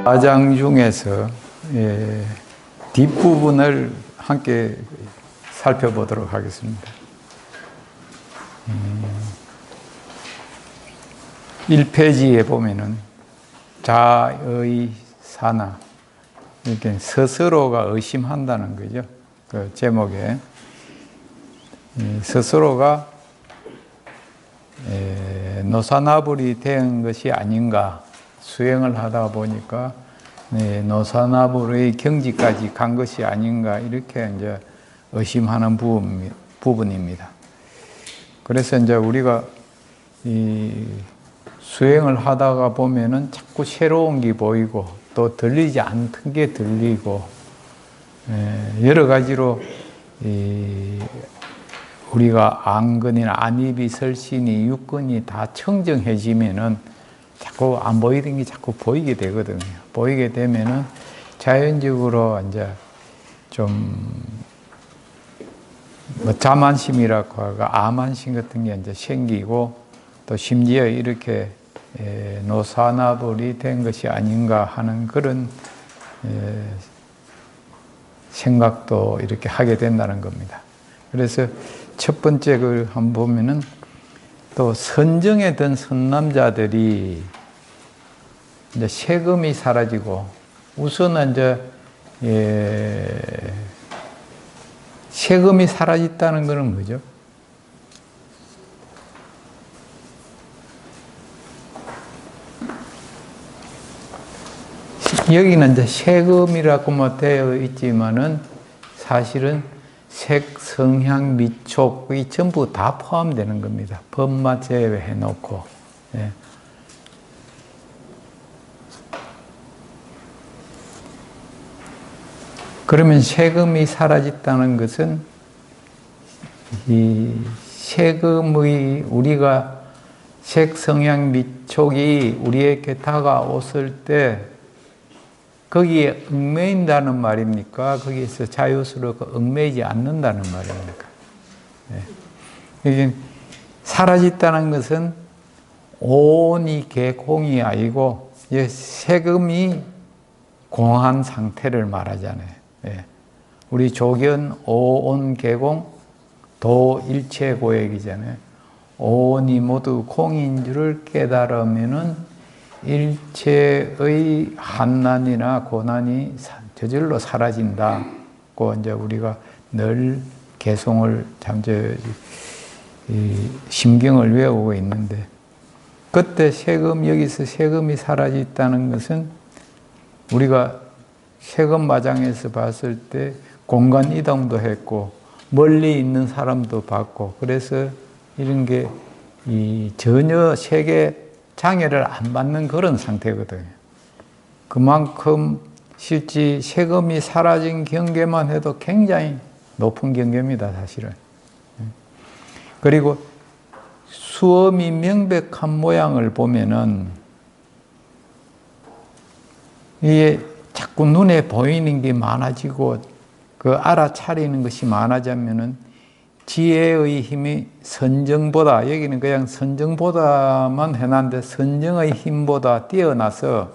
과장 중에서 뒷부분을 함께 살펴보도록 하겠습니다. 1페이지에 보면은 자의 사나, 이렇게 스스로가 의심한다는 거죠. 그 제목에 스스로가 노사나불이 된 것이 아닌가, 수행을 하다 보니까 노사나불의 경지까지 간 것이 아닌가, 이렇게 이제 의심하는 부분입니다. 그래서 이제 우리가 이 수행을 하다가 보면은 자꾸 새로운 게 보이고 또 들리지 않던 게 들리고, 여러 가지로 우리가 안근이나 안입이, 설신이, 육근이 다 청정해지면은 자꾸 안 보이던 게 자꾸 보이게 되거든요. 보이게 되면은 자연적으로 이제 좀 자만심이라고 하고 아만심 같은 게 이제 생기고, 또 심지어 이렇게 노사나불이 된 것이 아닌가 하는 그런 생각도 이렇게 하게 된다는 겁니다. 그래서 첫 번째 걸 한번 보면은, 또 선정에 든 선남자들이 이제 세금이 사라지고, 우선은 이제 세금이 사라졌다는 것은 뭐죠? 여기는 이제 세금이라고 되어 있지만은 사실은 색, 성향, 미촉, 이 전부 다 포함되는 겁니다. 법만 제외해 놓고. 예. 그러면 세금이 사라졌다는 것은 이 세금의, 우리가 색, 성향, 미촉이 우리에게 다가왔을 때 거기에 얽매인다는 말입니까? 거기에서 자유스럽고 얽매이지 않는다는 말입니까? 이게 사라졌다는 것은 온이 개공이 아니고 세금이 공한 상태를 말하잖아요. 우리 조견 오온 개공 도 일체 고액이잖아요. 오온이 모두 공인 줄을 깨달으면은 일체의 한난이나 고난이 저절로 사라진다고 이제 우리가 늘 개송을 심경을 외우고 있는데, 그때 여기서 세금이 사라졌다는 것은 우리가 세금 마장에서 봤을 때 공간 이동도 했고 멀리 있는 사람도 봤고, 그래서 이런 게 전혀 세계 장애를 안 받는 그런 상태거든요. 그만큼 실제 세금이 사라진 경계만 해도 굉장히 높은 경계입니다, 사실은. 그리고 수엄이 명백한 모양을 보면은 이게 자꾸 눈에 보이는 게 많아지고 그 알아차리는 것이 많아지면은 지혜의 힘이 선정보다, 여기는 그냥 선정보다만 해놨는데 선정의 힘보다 뛰어나서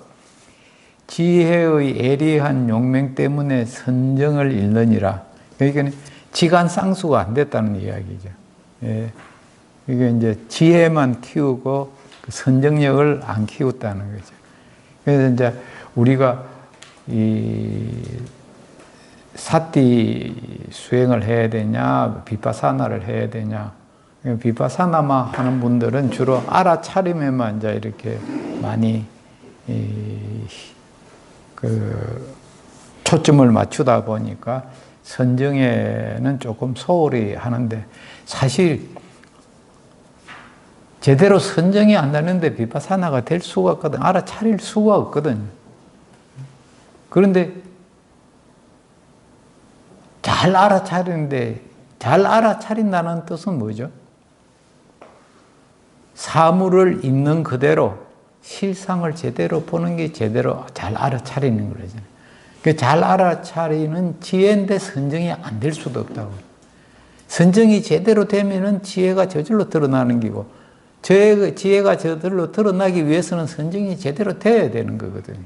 지혜의 예리한 용맹 때문에 선정을 잃느니라. 그러니까 지간상수가 안 됐다는 이야기죠. 이게 이제 지혜만 키우고 선정력을 안 키웠다는 거죠. 그래서 이제 우리가 사티 수행을 해야 되냐, 비파사나를 해야 되냐. 비파사나만 하는 분들은 주로 알아차림에만 이제 이렇게 많이 초점을 맞추다 보니까 선정에는 조금 소홀히 하는데, 사실 제대로 선정이 안 되는데 비파사나가 될 수가 없거든. 알아차릴 수가 없거든. 그런데 잘 알아차리는데, 잘 알아차린다는 뜻은 뭐죠? 사물을 있는 그대로 실상을 제대로 보는 게 제대로 잘 알아차리는 거잖아요. 그 잘 알아차리는 지혜인데 선정이 안 될 수도 없다고. 선정이 제대로 되면은 지혜가 저절로 드러나는 거고, 지혜가 저절로 드러나기 위해서는 선정이 제대로 돼야 되는 거거든요.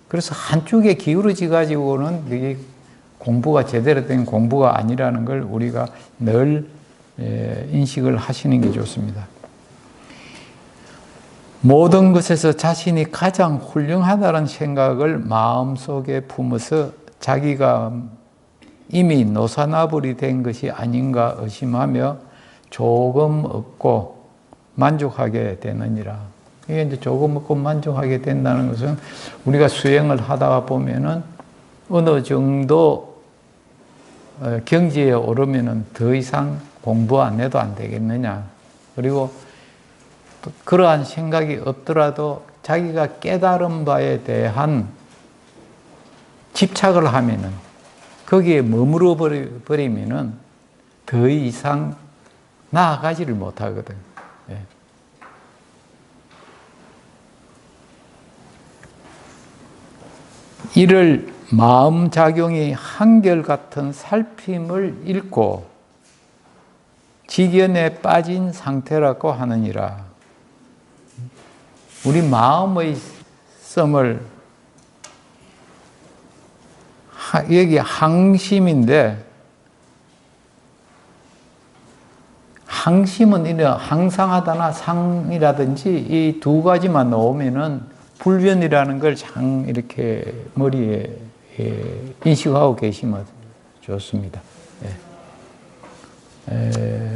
그래서 한쪽에 기울어져 가지고는 이게 공부가 제대로 된 공부가 아니라는 걸 우리가 늘 인식을 하시는 게 좋습니다. 모든 것에서 자신이 가장 훌륭하다는 생각을 마음속에 품어서 자기가 이미 노사나불이 된 것이 아닌가 의심하며 조금 얻고 만족하게 되느니라. 이게 이제 조금 얻고 만족하게 된다는 것은 우리가 수행을 하다가 보면은 어느 정도 경지에 오르면은 더 이상 공부 안 해도 안 되겠느냐. 그리고 그러한 생각이 없더라도 자기가 깨달은 바에 대한 집착을 하면은 거기에 머물러 버리면은 더 이상 나아가지를 못하거든. 예. 이를 마음작용이 한결같은 살핌을 잃고 지견에 빠진 상태라고 하느니라. 우리 마음의 썸을 여기 항심인데, 항심은 이런 항상하다나 상이라든지 이 두 가지만 나오면은 불변이라는 걸 장 이렇게 머리에 인식하고 계시면 좋습니다.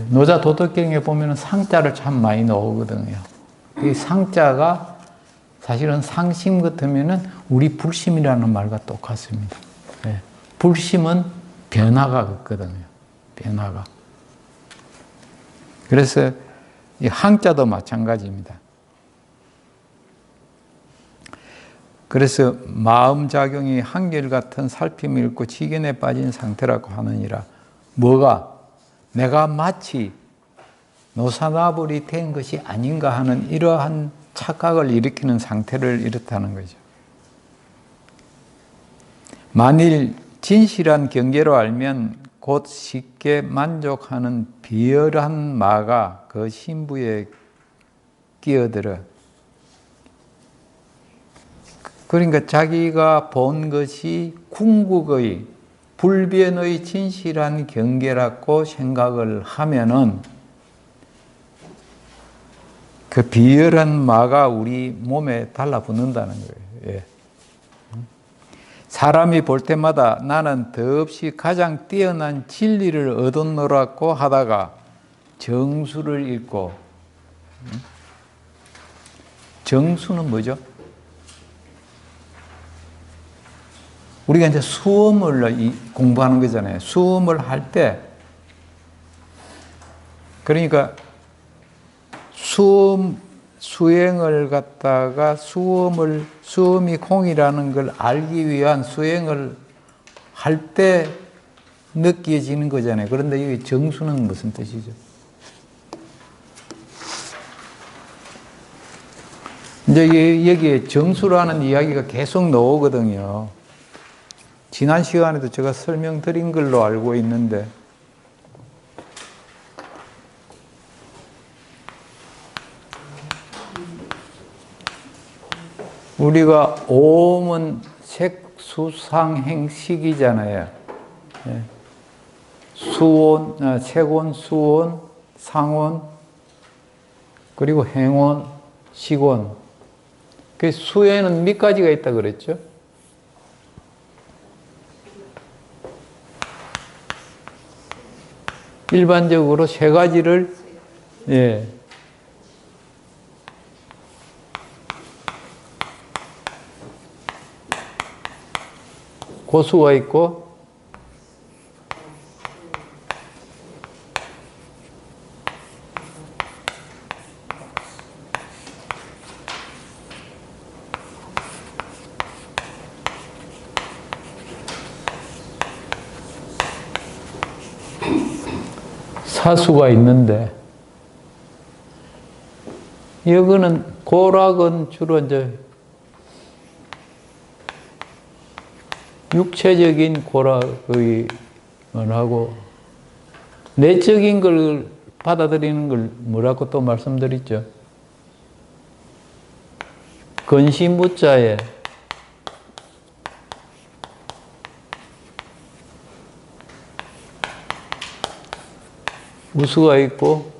노자 도덕경에 보면은 상자를 참 많이 나오거든요. 이 상자가 사실은 상심 같으면은 우리 불심이라는 말과 똑같습니다. 불심은 변화가 없거든요. 변화가. 그래서 이 항자도 마찬가지입니다. 그래서 마음작용이 한결같은 살핌을 잃고 지견에 빠진 상태라고 하느니라. 뭐가? 내가 마치 노사나불이 된 것이 아닌가 하는 이러한 착각을 일으키는 상태를 이렇다는 거죠. 만일 진실한 경계로 알면 곧 쉽게 만족하는 비열한 마가 그 신부에 끼어들어. 그러니까 자기가 본 것이 궁극의 불변의 진실한 경계라고 생각을 하면은 그 비열한 마가 우리 몸에 달라붙는다는 거예요. 예. 사람이 볼 때마다 나는 더없이 가장 뛰어난 진리를 얻었노라고 하다가 정수를 잃고, 정수는 뭐죠? 우리가 이제 수험을 공부하는 거잖아요. 수험을 할 때, 그러니까 수행을 갖다가 수험이 공이라는 걸 알기 위한 수행을 할 때 느껴지는 거잖아요. 그런데 이 정수는 무슨 뜻이죠? 이제 여기에 정수라는 이야기가 계속 나오거든요. 지난 시간에도 제가 설명드린 걸로 알고 있는데, 우리가 오음은 색수상행식이잖아요. 수온, 색온, 수온, 상온, 그리고 행온, 식온. 그 수에는 몇 가지가 있다 그랬죠? 일반적으로 세 가지를, 고수가 있고, 사수가 있는데, 여기는 고락은 주로 이제 육체적인 고락의 하고 내적인 걸 받아들이는 걸 뭐라고 또 말씀드렸죠? 건시무자에 우수가 있고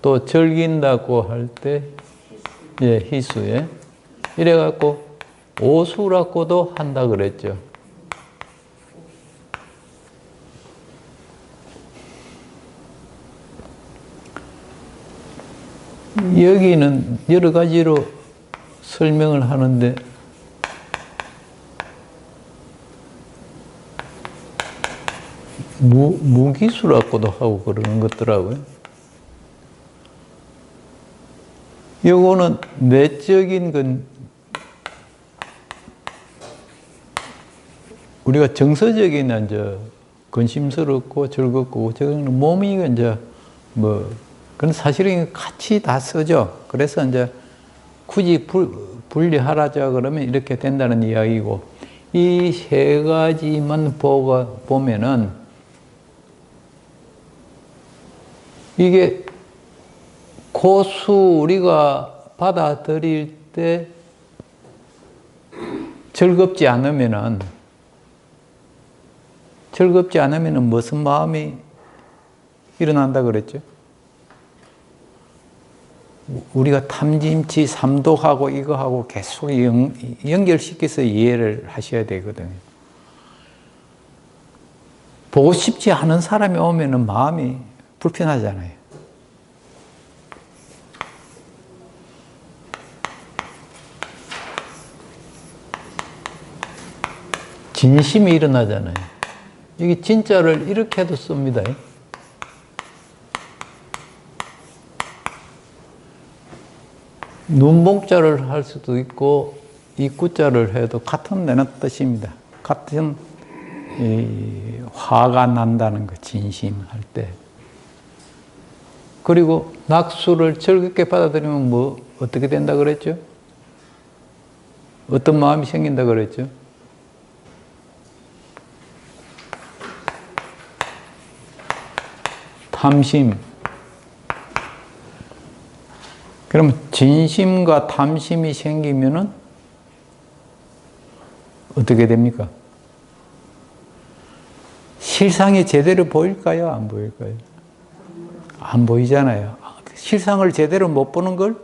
또 절긴다고 할 때 예, 희수에 이래갖고 오수라고도 한다 그랬죠. 여기는 여러 가지로 설명을 하는데 무기수라고도 하고 그러는 것더라고요. 요거는 내적인 건 우리가 정서적인 이제 근심스럽고 즐겁고 저거는 몸이 이제 뭐 그건 사실은 같이 다 쓰죠. 그래서 이제 굳이 분리하라자 그러면 이렇게 된다는 이야기고 이 세 가지만 보면은 이게 고수 우리가 받아들일 때 즐겁지 않으면은 무슨 마음이 일어난다 그랬죠? 우리가 탐진치 삼독하고 이거하고 계속 연결시켜서 이해를 하셔야 되거든요. 보고 싶지 않은 사람이 오면은 마음이 불편하잖아요. 진심이 일어나잖아요. 이게 진짜를 이렇게도 씁니다. 눈목자를 할 수도 있고 입구자를 해도 같은 내는 뜻입니다. 같은 화가 난다는 거, 진심할 때. 그리고 낙수를 즐겁게 받아들이면 뭐 어떻게 된다 그랬죠? 어떤 마음이 생긴다 그랬죠? 탐심. 그럼 진심과 탐심이 생기면은 어떻게 됩니까? 실상이 제대로 보일까요? 안 보일까요? 안 보이잖아요. 실상을 제대로 못 보는 걸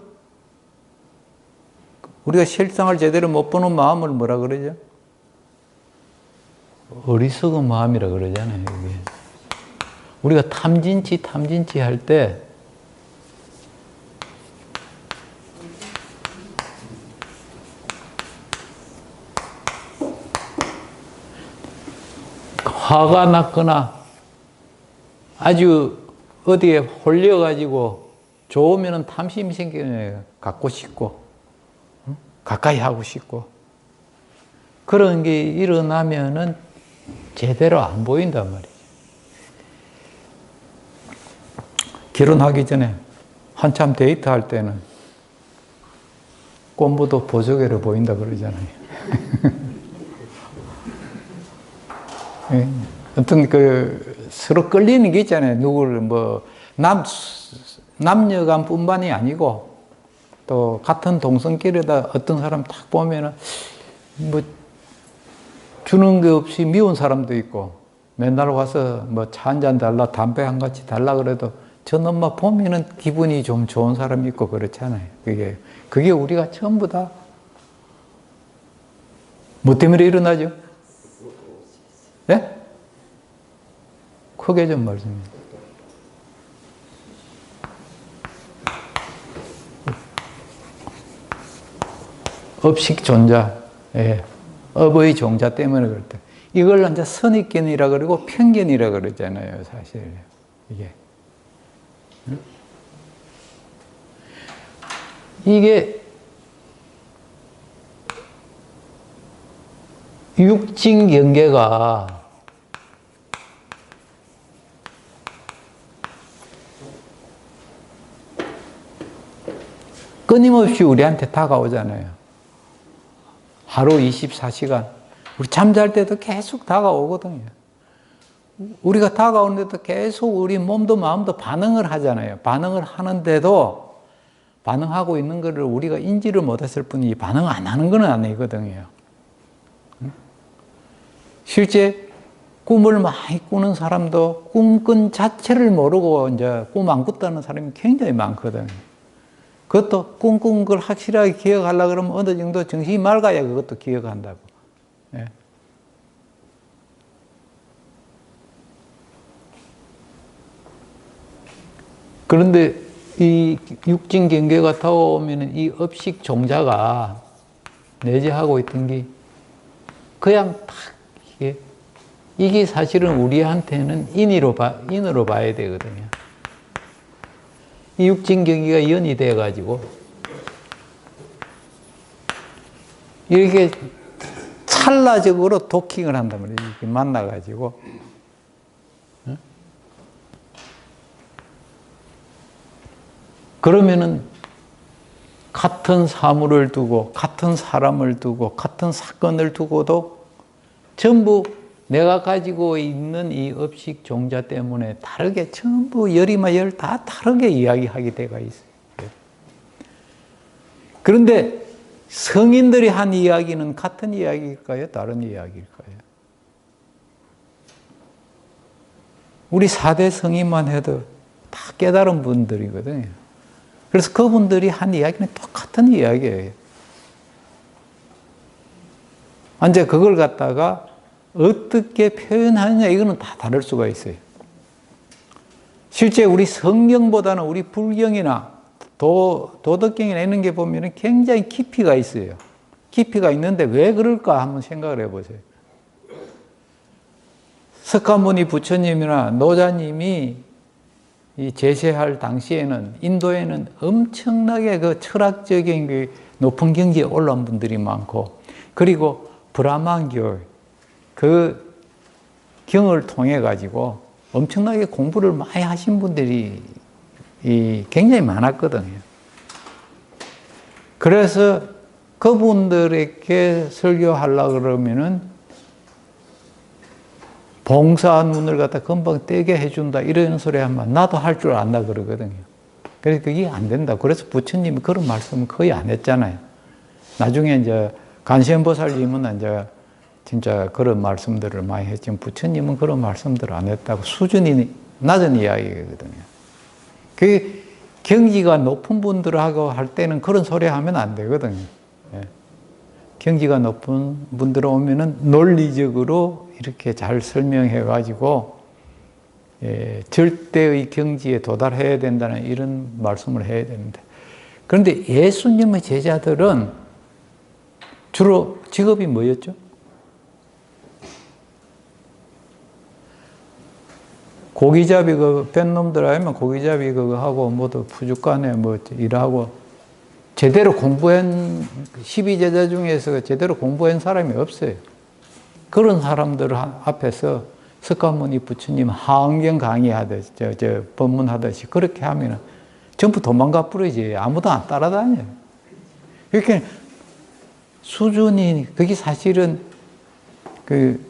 우리가 실상을 제대로 못 보는 마음을 뭐라 그러죠? 어리석은 마음이라 그러잖아요. 이게. 우리가 탐진치 할 때 화가 났거나 아주 어디에 홀려가지고 좋으면 탐심이 생기는 갖고 싶고 가까이 하고 싶고 그런 게 일어나면은 제대로 안 보인단 말이에요. 결혼하기 전에 한참 데이트할 때는 꼼부도 보조개로 보인다 그러잖아요. 어떤 서로 끌리는 게 있잖아요. 누구를 남녀간뿐만이 아니고 또 같은 동성끼리다 어떤 사람 딱 보면은 주는 게 없이 미운 사람도 있고 맨날 와서 차 한 잔 달라 담배 한 가지 달라 그래도 저놈만 보면은 기분이 좀 좋은 사람이 있고 그렇잖아요. 그게 우리가 전부 다 뭐 때문에 일어나죠? 네? 크게 좀 말씀해. 업식존자, 예. 업의 종자 때문에 그럴 때. 이걸 이제 선입견이라 그러고 편견이라 그러잖아요, 사실. 이게 육진 경계가 끊임없이 우리한테 다가오잖아요. 하루 24시간. 우리 잠잘 때도 계속 다가오거든요. 우리가 다가오는데도 계속 우리 몸도 마음도 반응을 하잖아요. 반응을 하는데도 반응하고 있는 것을 우리가 인지를 못했을 뿐이지 반응 안 하는 건 아니거든요. 실제 꿈을 많이 꾸는 사람도 꿈꾼 자체를 모르고 이제 꿈 안 꿨다는 사람이 굉장히 많거든요. 그것도 꿈꾼 걸 확실하게 기억하려고 그러면 어느 정도 정신이 맑아야 그것도 기억한다고. 예. 그런데 이 육진 경계가 다가오면 이 업식 종자가 내재하고 있던 게 그냥 딱 이게 사실은 우리한테는 인으로 봐야 되거든요. 이 육진 경계가 연이 돼가지고 이렇게 찰나적으로 도킹을 한단 말이에요. 이렇게 만나가지고. 그러면은 같은 사물을 두고, 같은 사람을 두고, 같은 사건을 두고도 전부 내가 가지고 있는 이 업식 종자 때문에 다르게 전부 열이마 열 다 다르게 이야기하게 되어 있어요. 그런데 성인들이 한 이야기는 같은 이야기일까요? 다른 이야기일까요? 우리 4대 성인만 해도 다 깨달은 분들이거든요. 그래서 그분들이 한 이야기는 똑같은 이야기예요. 이제 그걸 갖다가 어떻게 표현하느냐 이거는 다 다를 수가 있어요. 실제 우리 성경보다는 우리 불경이나 도덕경이나 이런 게 보면 굉장히 깊이가 있어요. 깊이가 있는데 왜 그럴까 한번 생각을 해보세요. 석가모니 부처님이나 노자님이 이 제세할 당시에는 인도에는 엄청나게 그 철학적인 그 높은 경지에 올라온 분들이 많고, 그리고 브라만교 그 경을 통해 가지고 엄청나게 공부를 많이 하신 분들이 굉장히 많았거든요. 그래서 그분들에게 설교하려고 그러면은 봉사 눈을 갖다 금방 떼게 해준다 이런 소리 하면 나도 할 줄 안다 그러거든요. 그래서 그게 안 된다. 그래서 부처님이 그런 말씀을 거의 안 했잖아요. 나중에 이제 간세음보살님은 이제 진짜 그런 말씀들을 많이 했지만 부처님은 그런 말씀들을 안 했다고. 수준이 낮은 이야기거든요. 그 경지가 높은 분들하고 할 때는 그런 소리 하면 안 되거든요. 예. 경지가 높은 분들 오면은 논리적으로 이렇게 잘 설명해 가지고 절대의 경지에 도달해야 된다는 이런 말씀을 해야 되는데, 그런데 예수님의 제자들은 주로 직업이 뭐였죠? 고기잡이 그 뺀놈들 아니면 고기잡이 그거 하고 모두 푸주간에 뭐 일하고 제대로 공부한 12제자 중에서 제대로 공부한 사람이 없어요. 그런 사람들 앞에서 석가모니 부처님 하은경 강의하듯이 법문하듯이 그렇게 하면은 전부 도망가 버리지. 아무도 안 따라다녀요. 이렇게 수준이 그게 사실은 그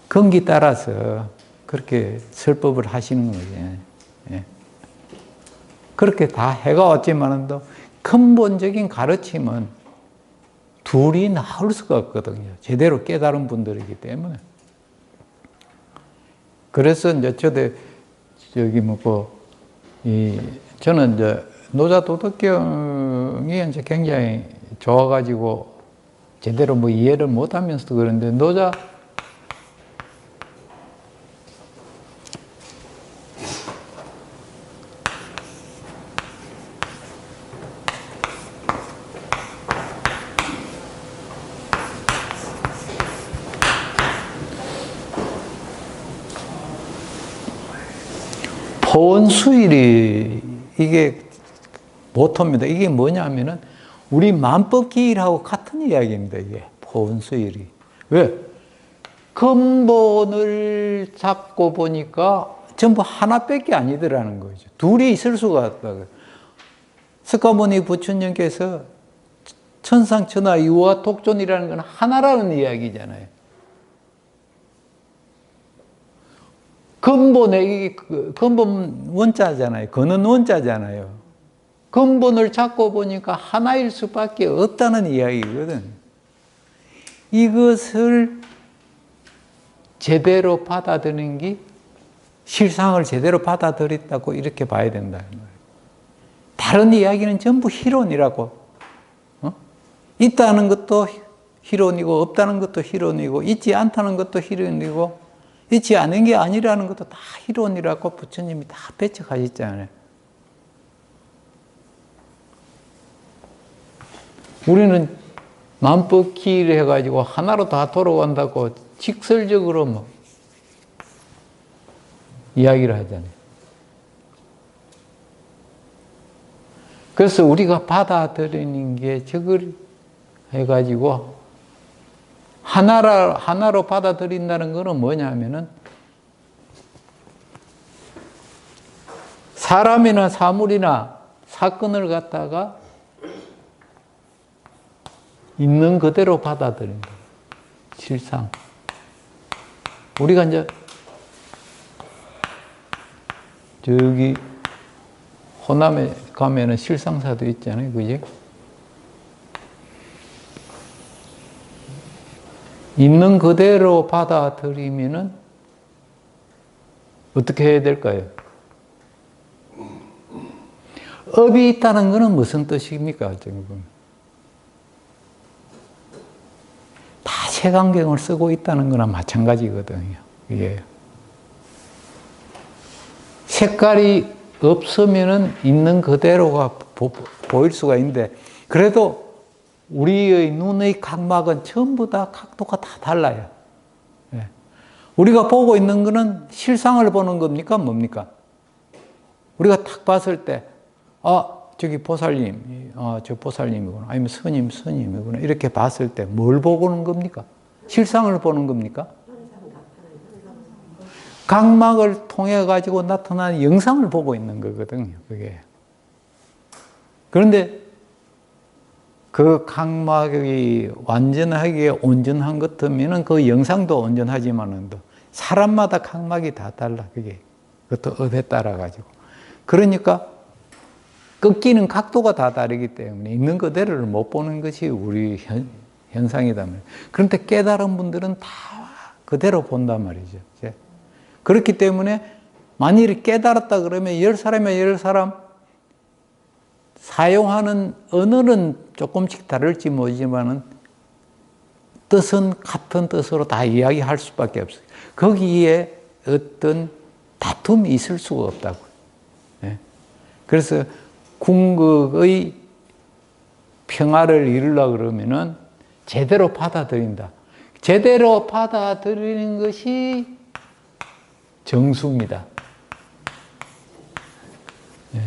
경기 따라서 그렇게 설법을 하시는 거죠. 예. 그렇게 다 해가 왔지만도 근본적인 가르침은 둘이 나올 수가 없거든요. 제대로 깨달은 분들이기 때문에. 그래서 이제 저는 이제 노자 도덕경이 이제 굉장히 좋아가지고 제대로 뭐 이해를 못 하면서도 그런데 노자 포원수일이 이게 모토입니다. 이게 뭐냐면은 우리 만법기일하고 같은 이야기입니다. 이게 포원수일이. 왜? 근본을 잡고 보니까 전부 하나밖에 아니더라는 거죠. 둘이 있을 수가 없다고. 석가모니 부처님께서 천상천하 이와 독존이라는 건 하나라는 이야기잖아요. 근본에, 근본 원자잖아요. 근은 원자잖아요. 근본을 잡고 보니까 하나일 수밖에 없다는 이야기거든. 이것을 제대로 받아들이는 게 실상을 제대로 받아들였다고 이렇게 봐야 된다. 다른 이야기는 전부 희론이라고. 있다는 것도 희론이고 없다는 것도 희론이고 있지 않다는 것도 희론이고 있지 않은 게 아니라는 것도 다 희론이라고 부처님이 다 배척하셨잖아요. 우리는 만법기를 해가지고 하나로 다 돌아간다고 직설적으로 뭐 이야기를 하잖아요. 그래서 우리가 받아들이는 게 저걸 해가지고 하나로 받아들인다는 것은 뭐냐면은 사람이나 사물이나 사건을 갖다가 있는 그대로 받아들인다. 실상. 우리가 이제 저기 호남에 가면은 실상사도 있잖아요. 그지? 있는 그대로 받아들이면은 어떻게 해야 될까요? 업이 있다는 것은 무슨 뜻입니까? 지금 다 색안경을 쓰고 있다는 거나 마찬가지거든요. 이게 색깔이 없으면은 있는 그대로가 보일 수가 있는데 그래도 우리의 눈의 각막은 전부 다 각도가 다 달라요. 예. 우리가 보고 있는 거는 실상을 보는 겁니까? 뭡니까? 우리가 딱 봤을 때, 저기 보살님, 저 보살님이구나. 아니면 스님이구나. 이렇게 봤을 때 뭘 보는 겁니까? 실상을 보는 겁니까? 각막을 통해 가지고 나타나는 영상을 보고 있는 거거든요. 그게. 그런데 그 각막이 완전하게 온전한 것 같으면은 그 영상도 온전하지만은 사람마다 각막이 다 달라. 그게. 그것도 업에 따라 가지고. 그러니까 꺾이는 각도가 다 다르기 때문에 있는 그대로를 못 보는 것이 우리 현상이다 말이에요. 그런데 깨달은 분들은 다 그대로 본단 말이죠. 그렇기 때문에 만일 깨달았다 그러면 10사람이면 10사람 사용하는 언어는 조금씩 다를지 모르지만은 뜻은 같은 뜻으로 다 이야기할 수밖에 없어요. 거기에 어떤 다툼이 있을 수가 없다고. 그래서 궁극의 평화를 이루려고 그러면은 제대로 받아들인다. 제대로 받아들이는 것이 정수입니다. 예.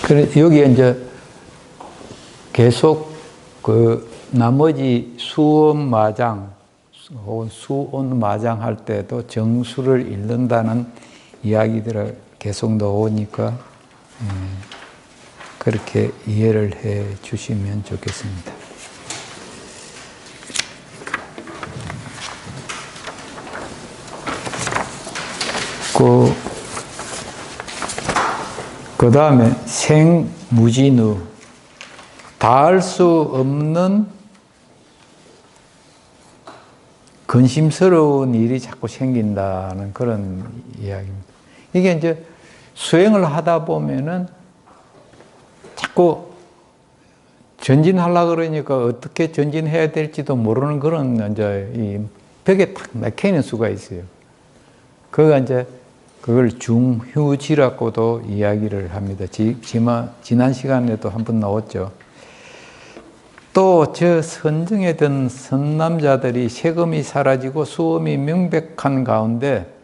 그래, 여기에 이제 계속 그 나머지 수엄마장 혹은 수온마장 할 때도 정수를 잃는다는 이야기들을 계속 넣으니까 그렇게 이해를 해 주시면 좋겠습니다. 그 다음에 생무진의 닿을 수 없는 근심스러운 일이 자꾸 생긴다는 그런 이야기입니다. 이게 이제 수행을 하다 보면은 자꾸 전진하려고 그러니까 어떻게 전진해야 될지도 모르는 그런 이제 이 벽에 탁 막히는 수가 있어요. 그걸 중휴지라고도 이야기를 합니다. 지난 시간에도 한번 나왔죠. 또 저 선정에 든 선남자들이 세금이 사라지고 수엄이 명백한 가운데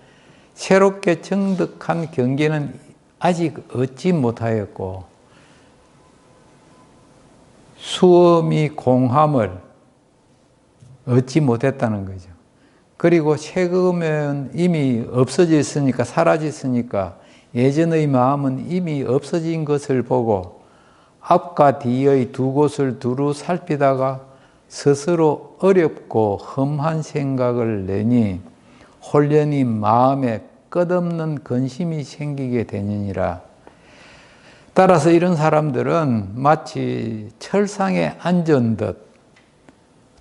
새롭게 정득한 경계는 아직 얻지 못하였고 수엄이 공함을 얻지 못했다는 거죠. 그리고 세금은 이미 없어졌으니까 사라졌으니까 예전의 마음은 이미 없어진 것을 보고 앞과 뒤의 두 곳을 두루 살피다가 스스로 어렵고 험한 생각을 내니 홀연히 마음에 끝없는 근심이 생기게 되느니라. 따라서 이런 사람들은 마치 철상에 앉은 듯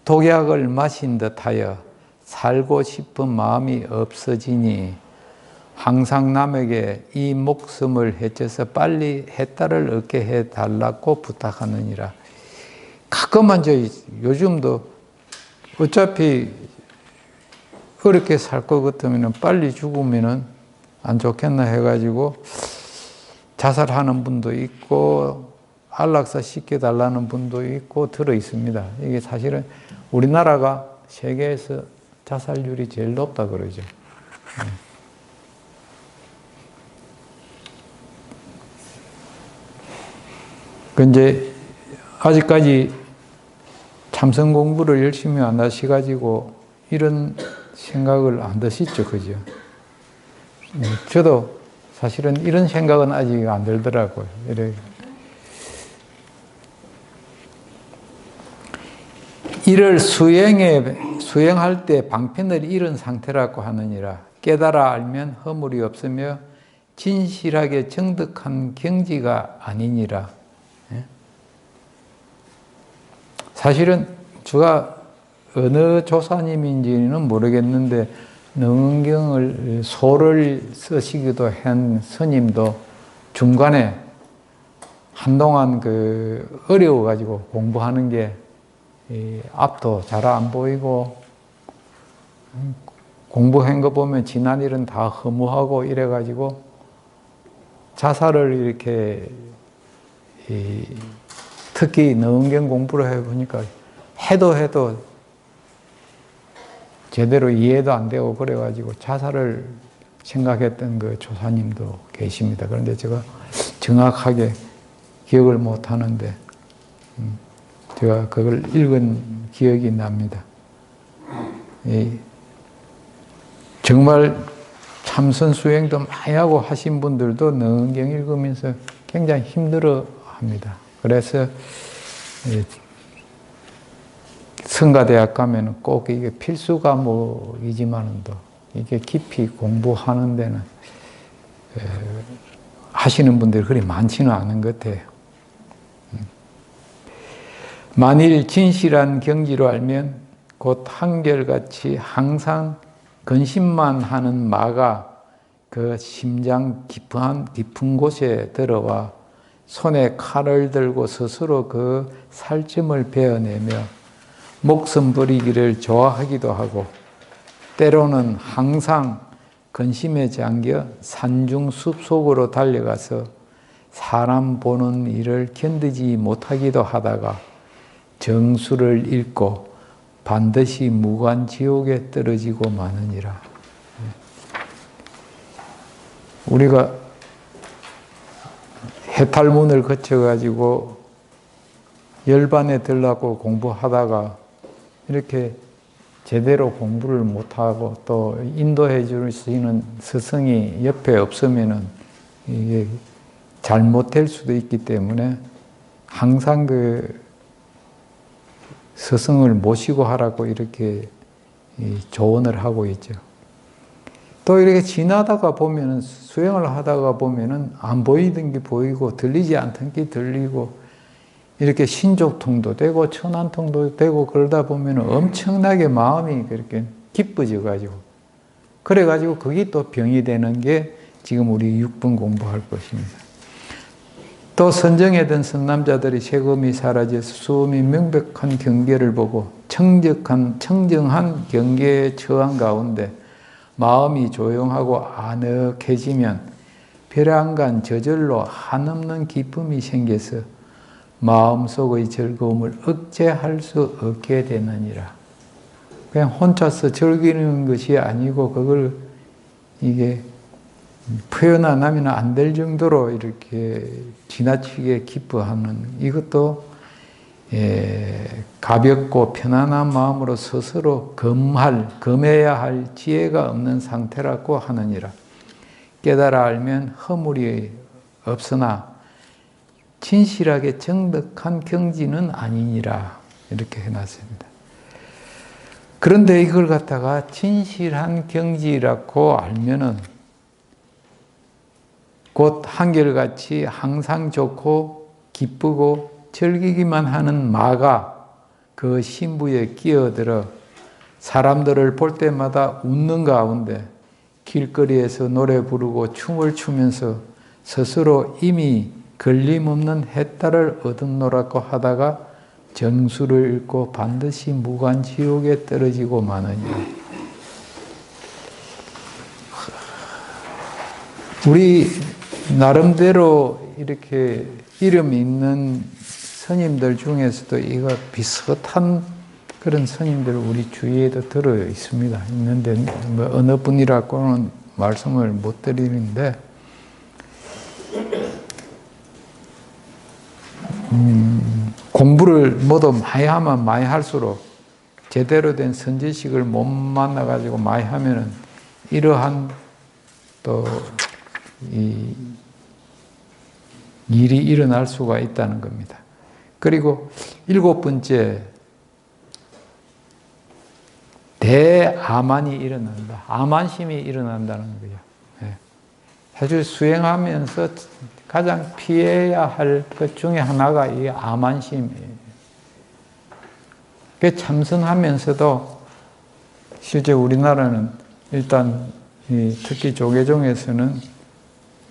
독약을 마신 듯하여 살고 싶은 마음이 없어지니 항상 남에게 이 목숨을 해쳐서 빨리 해탈을 얻게 해달라고 부탁하느니라. 가끔만 요즘도 어차피 그렇게 살 것 같으면 빨리 죽으면 안 좋겠나 해가지고 자살하는 분도 있고 안락사 시켜달라는 분도 있고 들어 있습니다. 이게 사실은 우리나라가 세계에서 자살률이 제일 높다 그러죠. 근데 아직까지 참선 공부를 열심히 안 하셔가지고 이런 생각을 안 드시죠, 그죠? 저도 사실은 이런 생각은 아직 안 들더라고요. 이를 수행할 때 방편을 잃은 상태라고 하느니라. 깨달아 알면 허물이 없으며 진실하게 정득한 경지가 아니니라. 사실은 제가 어느 조사님인지는 모르겠는데 능언경을 소를 쓰시기도 한 스님도 중간에 한동안 어려워가지고 공부하는 게 앞도 잘 안 보이고 공부한 거 보면 지난 일은 다 허무하고 이래가지고 자살을 이렇게 특히 능언경 공부를 해보니까 해도 제대로 이해도 안 되고 그래가지고 자살을 생각했던 그 조사님도 계십니다. 그런데 제가 정확하게 기억을 못 하는데 제가 그걸 읽은 기억이 납니다. 정말 참선 수행도 많이 하고 하신 분들도 능언경 읽으면서 굉장히 힘들어 합니다. 그래서 성가대학 가면 꼭 이게 필수 과목이지만도 이게 깊이 공부하는 데는 하시는 분들이 그리 많지는 않은 것 같아요. 만일 진실한 경지로 알면 곧 한결같이 항상 근심만 하는 마가 그 심장 깊은 곳에 들어와 손에 칼을 들고 스스로 그 살점을 베어내며 목숨 버리기를 좋아하기도 하고 때로는 항상 근심에 잠겨 산중 숲속으로 달려가서 사람 보는 일을 견디지 못하기도 하다가 정수를 잃고 반드시 무간지옥에 떨어지고 마느니라. 우리가 해탈문을 거쳐가지고 열반에 들라고 공부하다가 이렇게 제대로 공부를 못하고 또 인도해 줄 수 있는 스승이 옆에 없으면은 이게 잘못될 수도 있기 때문에 항상 스승을 모시고 하라고 이렇게 조언을 하고 있죠. 또 이렇게 지나다가 보면은 수행을 하다가 보면은 안 보이던 게 보이고 들리지 않던 게 들리고 이렇게 신족통도 되고 천안통도 되고 그러다 보면 엄청나게 마음이 그렇게 기뻐져 가지고 그래 가지고 그게 또 병이 되는 게 지금 우리 6분 공부할 것입니다. 또 선정해둔 선남자들이 세금이 사라져서 수음이 명백한 경계를 보고 청정한 경계에 처한 가운데 마음이 조용하고 아늑해지면 벼랑간 저절로 한없는 기쁨이 생겨서 마음속의 즐거움을 억제할 수 없게 되느니라. 그냥 혼자서 즐기는 것이 아니고 그걸 이게 표현 안 하면 안 될 정도로 이렇게 지나치게 기뻐하는 이것도 가볍고 편안한 마음으로 스스로 금해야 할 지혜가 없는 상태라고 하느니라. 깨달아 알면 허물이 없으나 진실하게 정득한 경지는 아니니라. 이렇게 해놨습니다. 그런데 이걸 갖다가 진실한 경지라고 알면은 곧 한결같이 항상 좋고 기쁘고 즐기기만 하는 마가 그 신부에 끼어들어 사람들을 볼 때마다 웃는 가운데 길거리에서 노래 부르고 춤을 추면서 스스로 이미 걸림없는 해탈을 얻었노라고 하다가 정수를 잃고 반드시 무간지옥에 떨어지고 마느니라. 우리 나름대로 이렇게 이름이 있는 스님들 중에서도 이거 비슷한 그런 스님들 우리 주위에도 들어 있습니다. 있는데 뭐 어느 분이라고는 말씀을 못 드리는데 공부를 모두 많이 하면 많이 할수록 제대로 된 선지식을 못 만나가지고 많이 하면은 이러한 또 이 일이 일어날 수가 있다는 겁니다. 그리고 7번째, 대아만이 일어난다. 아만심이 일어난다는 거죠. 사실 수행하면서 가장 피해야 할 것 중에 하나가 이 아만심이에요. 참선하면서도 실제 우리나라는 일단 특히 조계종에서는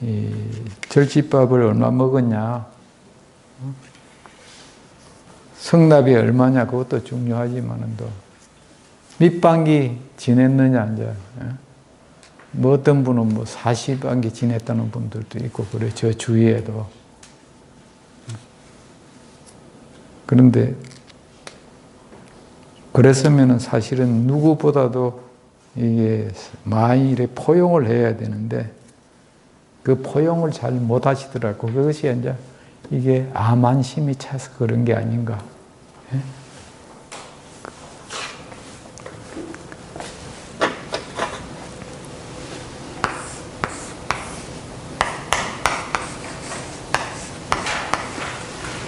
이 절집밥을 얼마 먹었냐, 성납이 얼마냐 그것도 중요하지만도 밑반기 지냈느냐 이제 뭐 어떤 분은 뭐 40반기 지냈다는 분들도 있고 그래 저 주위에도. 그런데 그랬으면은 사실은 누구보다도 이게 많이 이렇게 포용을 해야 되는데 그 포용을 잘 못 하시더라고. 그것이 이제 이게 아만심이 차서 그런 게 아닌가.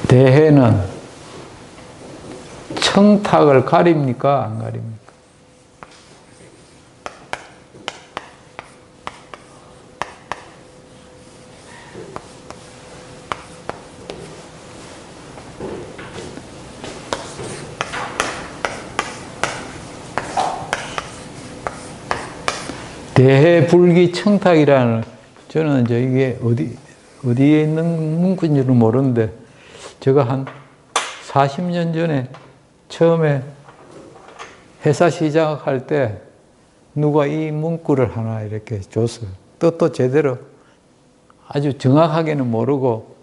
대해는 청탁을 가립니까? 안 가립니까? 대해불기 청탁이라는, 저는 이제 이게 어디에 있는 문구인지는 모르는데, 제가 한 40년 전에 처음에 회사 시작할 때 누가 이 문구를 하나 이렇게 줬어요. 뜻도 제대로 아주 정확하게는 모르고,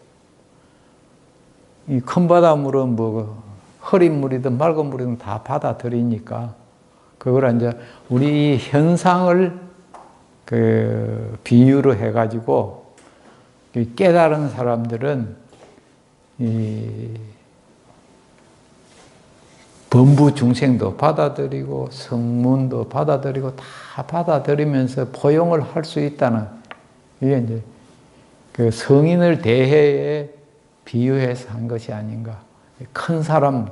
이 큰 바닷물은 뭐 흐린 물이든 맑은 물이든 다 받아들이니까, 그걸 이제 우리 현상을 그 비유로 해가지고 깨달은 사람들은 이 범부 중생도 받아들이고 성문도 받아들이고 다 받아들이면서 포용을 할 수 있다는, 이게 이제 그 성인을 대해에 비유해서 한 것이 아닌가. 큰 사람,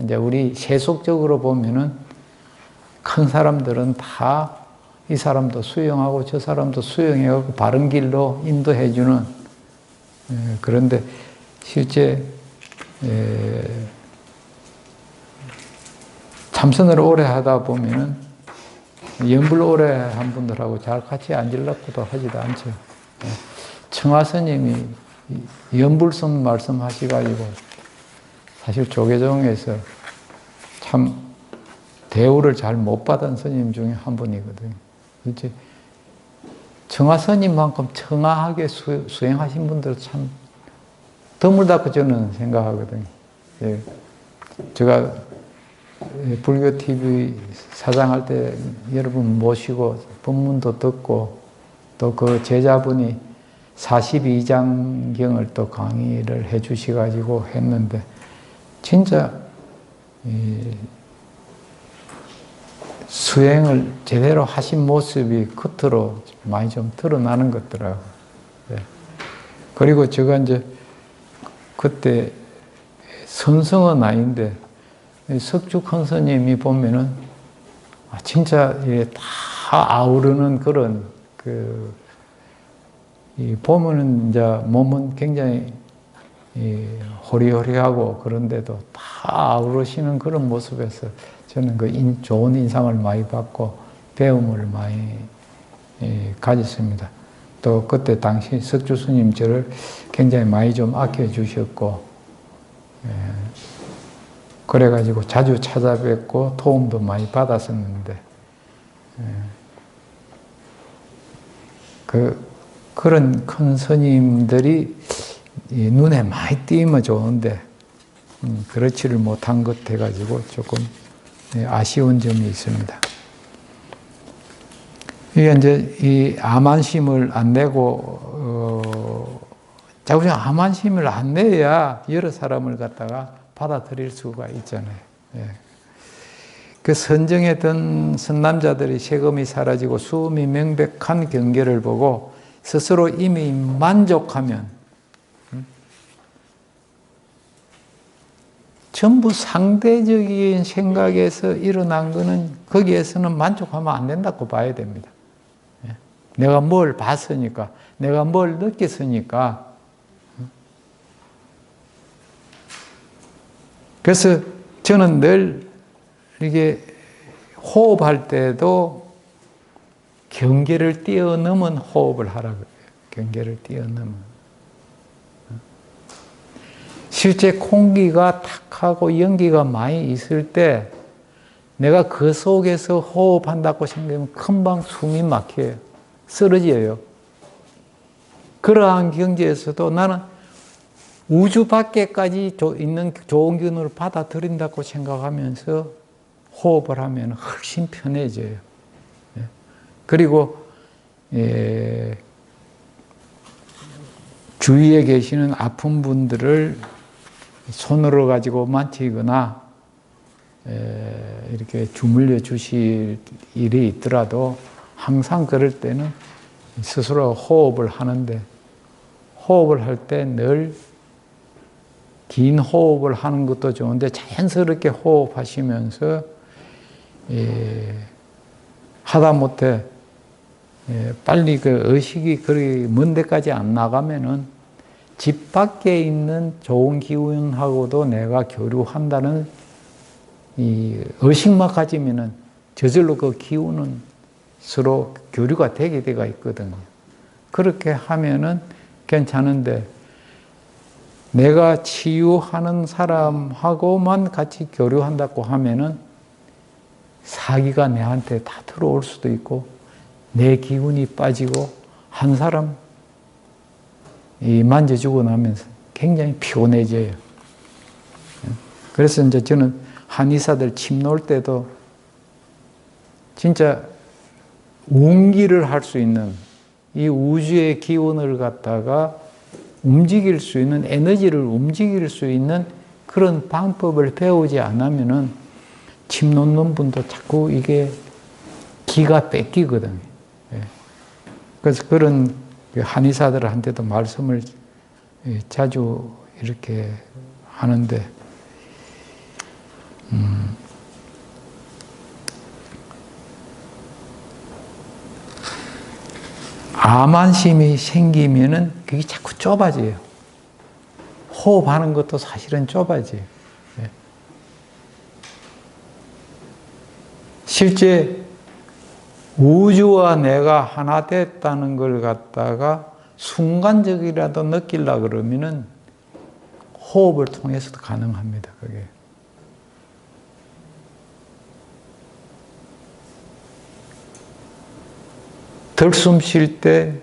이제 우리 세속적으로 보면은 큰 사람들은 다 이 사람도 수용하고 저 사람도 수용해가지고 바른 길로 인도해주는, 그런데 실제 참선을 오래 하다 보면은 연불 오래 한 분들하고 잘 같이 앉으려고도 하지도 않죠. 청하 스님이 연불선 말씀하시가지고 사실 조계종에서 참 대우를 잘 못 받은 스님 중에 한 분이거든요. 그렇지? 청하 스님만큼 청아하게 수행하신 분들 참 드물다고 저는 생각하거든요. 예. 제가 불교 TV 사장할 때 여러분 모시고 법문도 듣고 또 그 제자분이 42장경을 또 강의를 해 주셔가지고 했는데 진짜 수행을 제대로 하신 모습이 겉으로 많이 좀 드러나는 것 같더라고요. 네. 그리고 제가 이제 그때 선성은 아닌데 석주 큰 스님이 보면은 진짜 다 아우르는 그런 보면은 이제 몸은 굉장히 호리호리하고 그런데도 다 아우르시는 그런 모습에서 저는 좋은 인상을 많이 받고 배움을 많이 가졌습니다. 또 그때 당시 석주 스님 저를 굉장히 많이 좀 아껴주셨고, 그래가지고 자주 찾아뵙고 도움도 많이 받았었는데, 그런 큰 스님들이 눈에 많이 띄면 좋은데, 그렇지를 못한 것 해가지고 조금 아쉬운 점이 있습니다. 이게 이제 이 암안심을 안 내고, 자꾸 암안심을 안 내야 여러 사람을 갖다가 받아들일 수가 있잖아요. 그 선정했던 선남자들이 세금이 사라지고 수음이 명백한 경계를 보고 스스로 이미 만족하면 전부 상대적인 생각에서 일어난 거는 거기에서는 만족하면 안 된다고 봐야 됩니다. 내가 뭘 봤으니까, 내가 뭘 느꼈으니까. 그래서 저는 늘 이게 호흡할 때도 경계를 뛰어넘은 호흡을 하라고 해요. 경계를 뛰어넘은. 실제 공기가 탁하고 연기가 많이 있을 때 내가 그 속에서 호흡한다고 생각하면 금방 숨이 막혀요. 쓰러져요. 그러한 경지에서도 나는 우주 밖에까지 있는 좋은 기운을 받아들인다고 생각하면서 호흡을 하면 훨씬 편해져요. 그리고 주위에 계시는 아픈 분들을 손으로 가지고 만지거나 이렇게 주물러 주실 일이 있더라도 항상 그럴 때는 스스로 호흡을 하는데, 호흡을 할 때 늘 긴 호흡을 하는 것도 좋은데 자연스럽게 호흡하시면서 하다못해 빨리 그 의식이 그리 먼 데까지 안 나가면은 집 밖에 있는 좋은 기운하고도 내가 교류한다는 이 의식만 가지면은 저절로 그 기운은 서로 교류가 되게 돼가 있거든요. 그렇게 하면은 괜찮은데, 내가 치유하는 사람하고만 같이 교류한다고 하면은 사기가 내한테 다 들어올 수도 있고, 내 기운이 빠지고, 한 사람 만져주고 나면서 굉장히 피곤해져요. 그래서 이제 저는 한의사들 침 놓을 때도 진짜 운기를 할 수 있는 이 우주의 기운을 갖다가 움직일 수 있는, 에너지를 움직일 수 있는 그런 방법을 배우지 않으면은 침 놓는 분도 자꾸 이게 기가 뺏기거든요. 그래서 그런 한의사들한테도 말씀을 자주 이렇게 하는데, 암안심이 생기면은 그게 자꾸 좁아져요. 호흡하는 것도 사실은 좁아져요. 실제 우주와 내가 하나 됐다는 걸 갖다가 순간적이라도 느끼려 그러면은 호흡을 통해서도 가능합니다, 그게. 들숨 쉴 때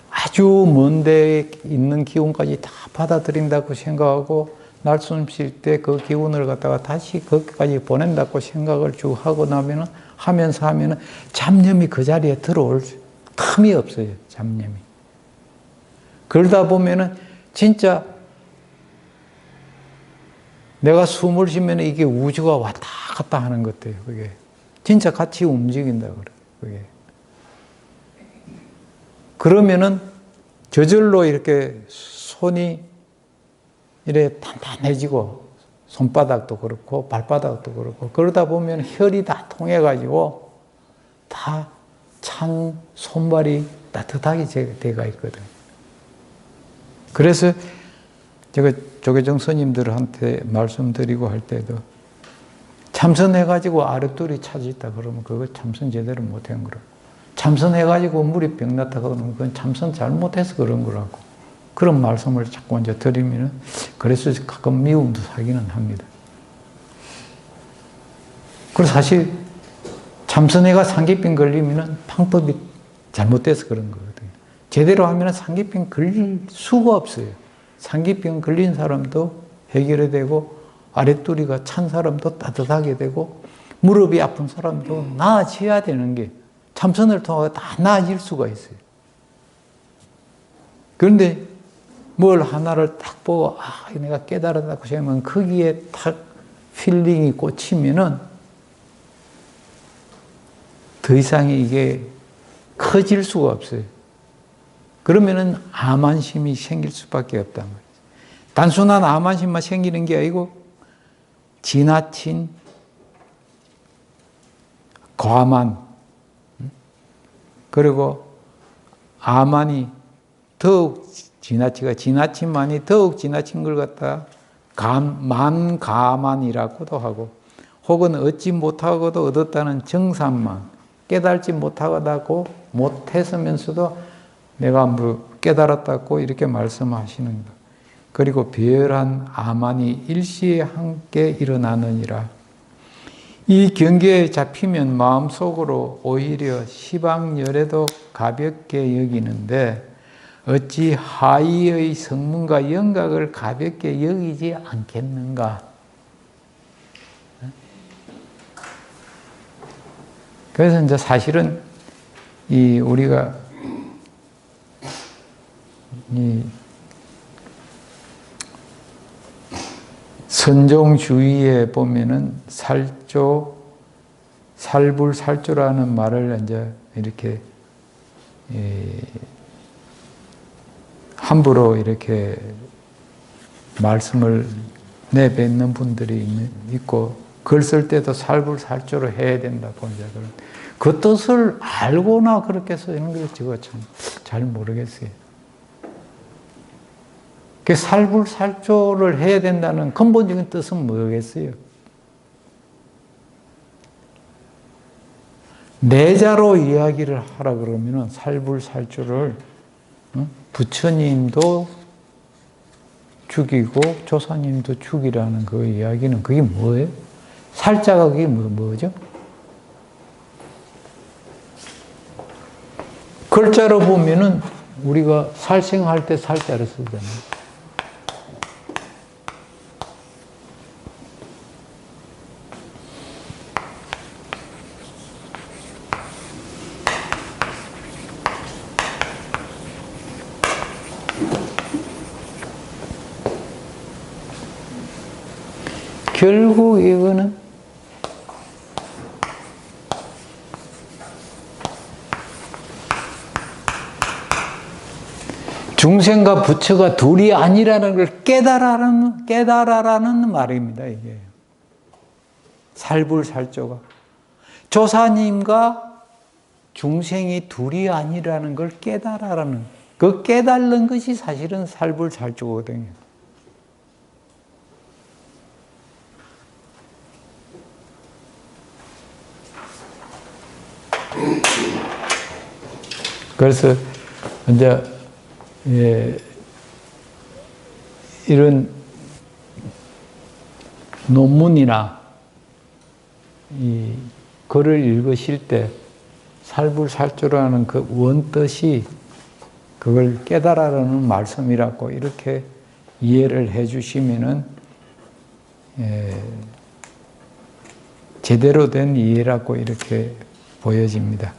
아주 먼 데에 있는 기운까지 다 받아들인다고 생각하고, 날숨 쉴 때 그 기운을 갖다가 다시 거기까지 보낸다고 생각을 쭉 하고 나면은, 하면서 하면은 잡념이 그 자리에 들어올 틈이 없어요, 잡념이. 그러다 보면은 진짜 내가 숨을 쉬면 이게 우주가 왔다 갔다 하는 것 같아요, 그게. 진짜 같이 움직인다 그래요, 그게. 그러면은 저절로 이렇게 손이 이렇게 단단해지고, 손바닥도 그렇고 발바닥도 그렇고 그러다 보면 혈이 다 통해가지고 다 찬 손발이 따뜻하게 돼가 있거든. 그래서 제가 조계종 스님들한테 말씀드리고 할 때도 참선해가지고 아랫돌이 차지있다 그러면 그거 참선 제대로 못한 거라고. 참선해가지고 물이 병났다 그러면 그건 참선 잘못해서 그런 거라고. 그런 말씀을 자꾸 이제 드리면은 그래서 가끔 미움도 사기는 합니다. 그리고 사실 참선해가 상기병 걸리면은 방법이 잘못돼서 그런 거거든요. 제대로 하면은 상기병 걸릴 수가 없어요. 상기병 걸린 사람도 해결이 되고 아랫도리가 찬 사람도 따뜻하게 되고 무릎이 아픈 사람도 나아져야 되는 게 참선을 통해 다 나아질 수가 있어요. 그런데 뭘 하나를 딱 보고 내가 깨달았다고 생각하면 거기에 딱 필링이 꽂히면은 더 이상 이게 커질 수가 없어요. 그러면은 암안심이 생길 수밖에 없단 말이죠. 단순한 암안심만 생기는 게 아니고 지나친 과만, 그리고 아만이 더욱 지나친만이 더욱 지나친 걸 갖다 만가만이라고도 하고, 혹은 얻지 못하고도 얻었다는 정산만, 깨달지 못하고 못했으면서도 내가 뭐 깨달았다고 이렇게 말씀하시는 것. 그리고 별한 아만이 일시에 함께 일어나느니라. 이 경계에 잡히면 마음속으로 오히려 시방열에도 가볍게 여기는데 어찌 하이의 성문과 영각을 가볍게 여기지 않겠는가? 그래서 이제 사실은 우리가 선종주의에 보면은 살불살조라는 말을 이제 이렇게 함부로 이렇게 말씀을 내뱉는 분들이 있고, 글 쓸 때도 살불살조로 해야 된다 본자. 그 뜻을 알고나 그렇게 쓰는 걸 제가 참 잘 모르겠어요. 그 살불살조를 해야 된다는 근본적인 뜻은 뭐겠어요? 내자로 이야기를 하라 그러면은 살불살조를 부처님도 죽이고 조사님도 죽이라는 그 이야기는 그게 뭐예요? 살자가 그게 뭐죠? 글자로 보면은 우리가 살생할 때 살자를 쓰잖아요. 결국 이거는 중생과 부처가 둘이 아니라는 걸 깨달아라는 말입니다, 이게. 살불살조가. 조사님과 중생이 둘이 아니라는 걸 깨달아라는, 그 깨달는 것이 사실은 살불살조거든요. 그래서 이제 이런 논문이나 이 글을 읽으실 때 살불살조라는 그 원뜻이 그걸 깨달아라는 말씀이라고 이렇게 이해를 해 주시면은 제대로 된 이해라고 이렇게 보여집니다.